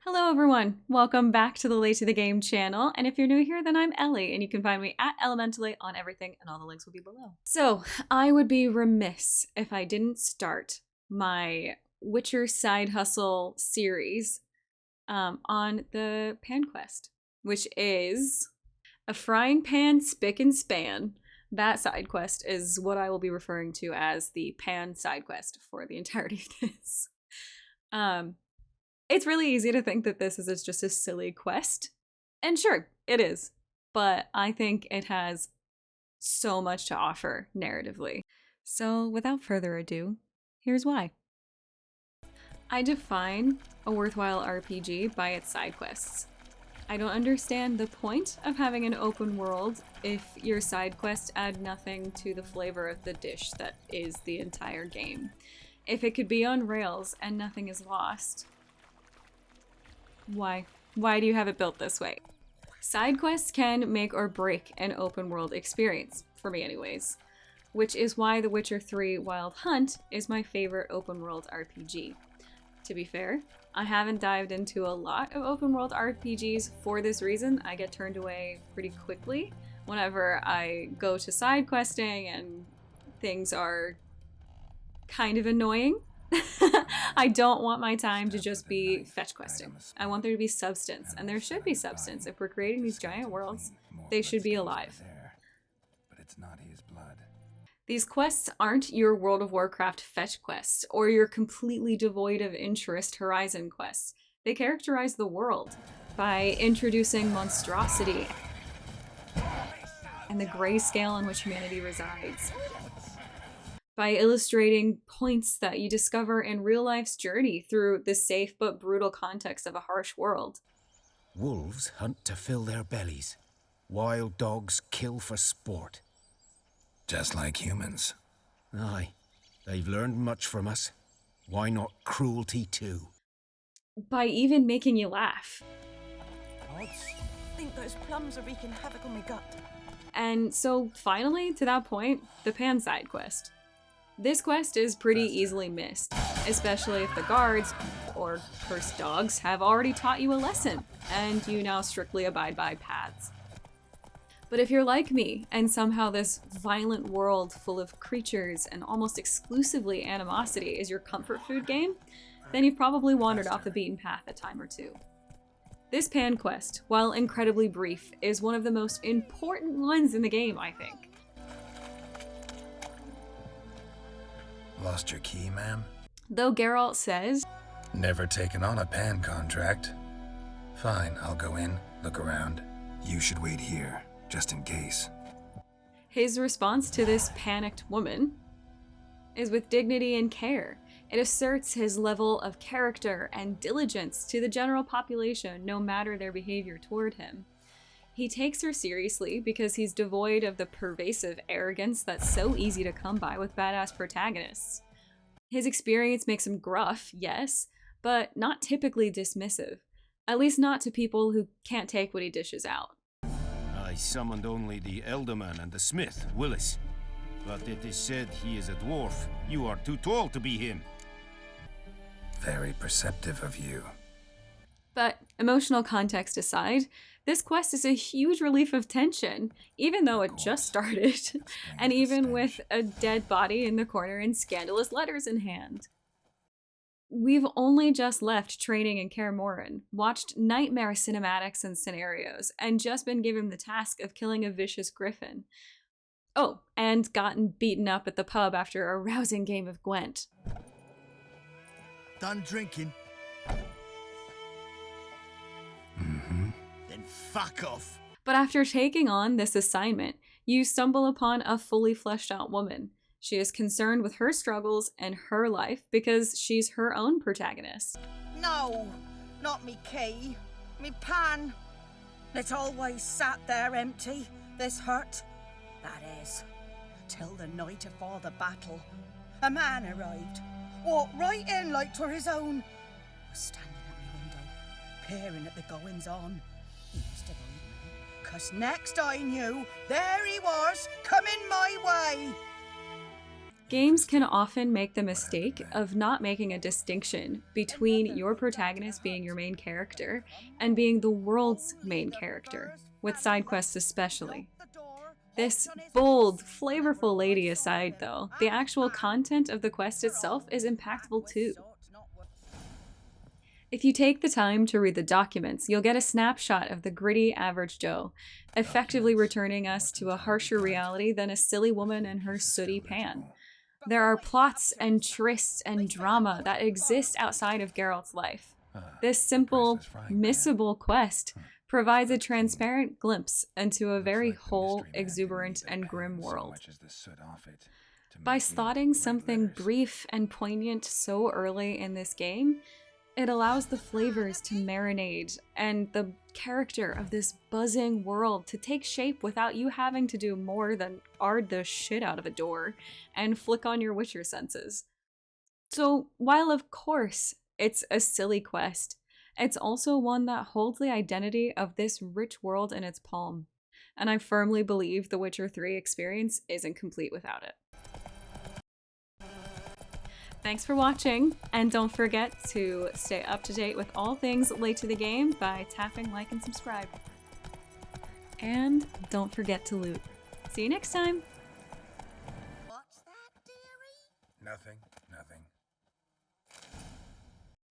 Hello everyone, welcome back to the Late to the Game channel, and if you're new here then I'm Ellie, and you can find me at Elementally on everything, and all the links will be below. So, I would be remiss if I didn't start my Witcher side hustle series on the Pan Quest, which is a frying pan, spick and span. That side quest is what I will be referring to as the Pan side quest for the entirety of this. It's really easy to think that this is just a silly quest. And sure, it is. But I think it has so much to offer narratively. So without further ado, here's why. I define a worthwhile RPG by its side quests. I don't understand the point of having an open world if your side quests add nothing to the flavor of the dish that is the entire game. If it could be on rails and nothing is lost, why? Why do you have it built this way? Side quests can make or break an open world experience, for me anyways, which is why The Witcher 3 Wild Hunt is my favorite open world RPG. To be fair, I haven't dived into a lot of open world RPGs for this reason. I get turned away pretty quickly whenever I go to side questing and things are kind of annoying. I don't want my time to just be fetch questing. I want there to be substance, and there should be substance. If we're creating these giant worlds, they should be alive. But it's not his blood. These quests aren't your World of Warcraft fetch quests, or your completely devoid of interest Horizon quests. They characterize the world by introducing monstrosity and the grayscale in which humanity resides, by illustrating points that you discover in real life's journey through the safe but brutal context of a harsh world. Wolves hunt to fill their bellies. Wild dogs kill for sport. Just like humans. Aye, they've learned much from us. Why not cruelty too? By even making you laugh. I think those plums are wreaking havoc on my gut. And so finally, to that point, the Pan side quest. This quest is pretty easily missed, especially if the guards, or cursed dogs, have already taught you a lesson, and you now strictly abide by paths. But if you're like me, and somehow this violent world full of creatures and almost exclusively animosity is your comfort food game, then you've probably wandered off the beaten path a time or two. This Pan quest, while incredibly brief, is one of the most important ones in the game, I think. Lost your key, ma'am? Though Geralt says, Never taken on a pan contract. Fine, I'll go in, look around. You should wait here, just in case. his response to this panicked woman is with dignity and care. It asserts his level of character and diligence to the general population, no matter their behavior toward him. He takes her seriously because he's devoid of the pervasive arrogance that's so easy to come by with badass protagonists. His experience makes him gruff, yes, but not typically dismissive. At least not to people who can't take what he dishes out. I summoned only the Elderman and the smith, Willis. But it is said he is a dwarf. You are too tall to be him. Very perceptive of you. But emotional context aside, this quest is a huge relief of tension, even though it just started, and even with a dead body in the corner and scandalous letters in hand. We've only just left training in Kaer Morhen, watched nightmare cinematics and scenarios, and just been given the task of killing a vicious griffin. Oh, and gotten beaten up at the pub after a rousing game of Gwent. Done drinking? Then fuck off. But after taking on this assignment, you stumble upon a fully fleshed out woman. She is concerned with her struggles and her life because she's her own protagonist. No, not me key, me pan. It always sat there empty, this hurt. That is, till the night afore the battle. A man arrived, walked right in like 'twere his own. Was standing at my window, peering at the goings on. He must have eyed me, 'cause next I knew, there he was, coming my way. Games can often make the mistake of not making a distinction between your protagonist being your main character and being the world's main character, with side quests especially. This bold, flavorful lady aside though, the actual content of the quest itself is impactful too. If you take the time to read the documents, you'll get a snapshot of the gritty average Joe, effectively returning us to a harsher reality than a silly woman and her sooty pan. There are plots and trysts and drama that exist outside of Geralt's life. This simple, missable quest provides a transparent glimpse into a very whole, exuberant, and grim world. By slotting something brief and poignant so early in this game, it allows the flavors to marinate and the character of this buzzing world to take shape without you having to do more than ard the shit out of a door and flick on your Witcher senses. So while of course it's a silly quest, it's also one that holds the identity of this rich world in its palm, and I firmly believe the Witcher 3 experience isn't complete without it. Thanks for watching, and don't forget to stay up to date with all things late to the game by tapping like and subscribe. And don't forget to loot. See you next time!